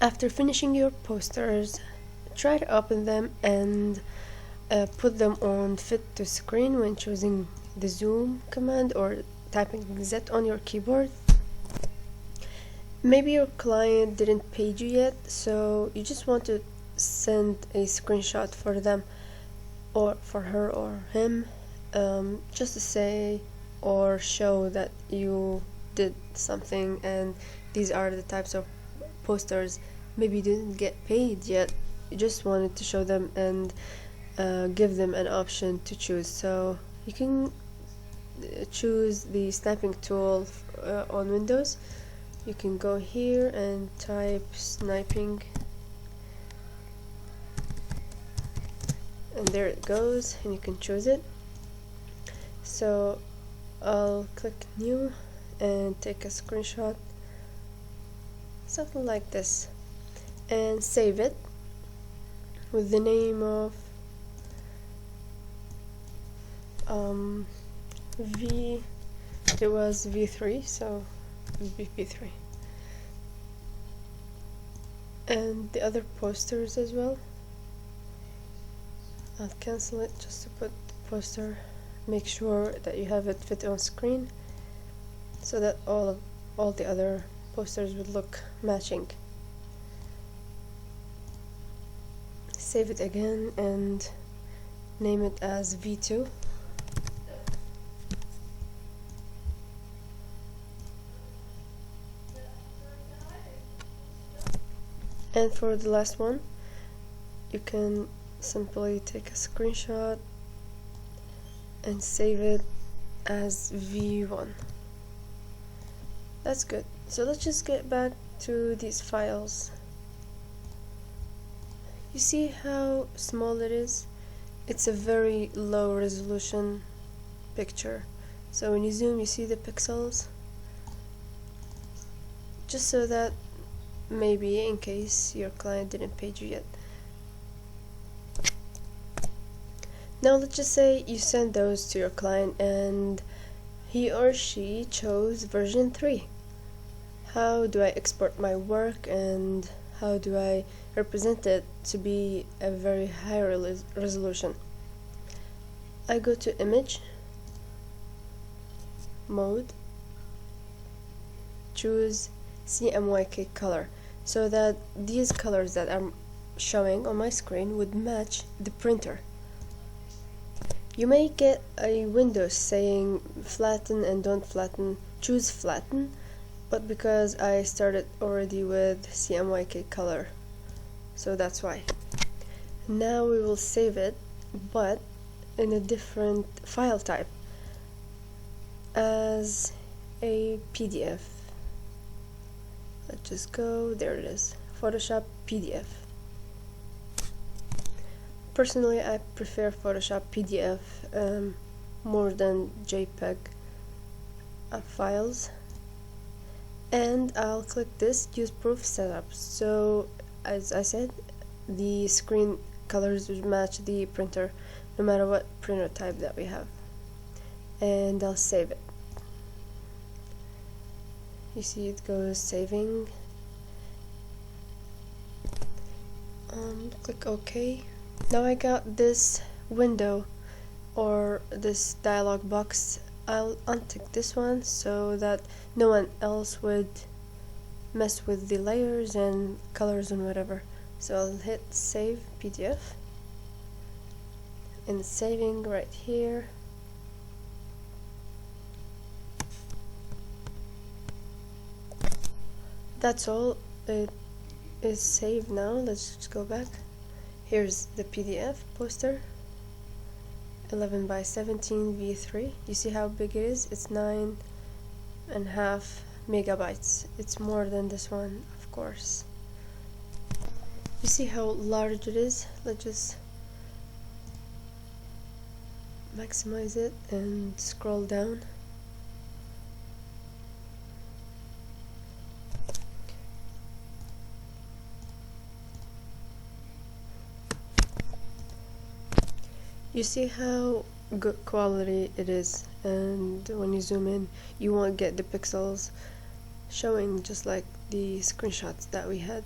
After finishing your posters, try to open them and put them on fit to screen when choosing the zoom command or typing Z on your keyboard. Maybe your client didn't pay you yet, so you just want to send a screenshot for them or for her or him, just to say or show that you did something and these are the types of posters. Maybe you didn't get paid yet, you just wanted to show them and give them an option to choose. So you can choose the sniping tool on Windows. You can go here and type sniping, and there it goes, and you can choose it. So I'll click new and take a screenshot, something like this, and save it with the name of it was V3, so VP3, and the other posters as well. I'll cancel it just to put the poster. Make sure that you have it fit on screen so that all the other posters would look matching. Save it again and name it as V2. And for the last one, you can simply take a screenshot and save it as V1. That's good. So let's just get back to these files. You see how small it is? It's a very low resolution picture. So when you zoom, you see the pixels. Just so that maybe in case your client didn't pay you yet. Now let's just say you send those to your client and he or she chose version 3. How do I export my work and how do I represent it to be a very high resolution? I go to image, mode, choose CMYK color, so that these colors that I'm showing on my screen would match the printer. You may get a window saying flatten and don't flatten, choose flatten, but because I started already with CMYK color, so that's why. Now we will save it, but in a different file type, as a PDF. Let's just go, there it is, Photoshop PDF. Personally, I prefer Photoshop PDF more than JPEG files. And I'll click this, use proof setup. So, as I said, the screen colors will match the printer, no matter what printer type that we have. And I'll save it. You see it goes saving. Click OK. Now I got this window or this dialog box. I'll untick this one so that no one else would mess with the layers and colors and whatever. So I'll hit save PDF and it's saving right here. That's all. It is saved now. Let's just go back. Here's the PDF poster, 11 by 17 V3. You see how big it is? It's 9.5 megabytes. It's more than this one, of course. You see how large it is? Let's just maximize it and scroll down. You see how good quality it is, and when you zoom in you won't get the pixels showing just like the screenshots that we had.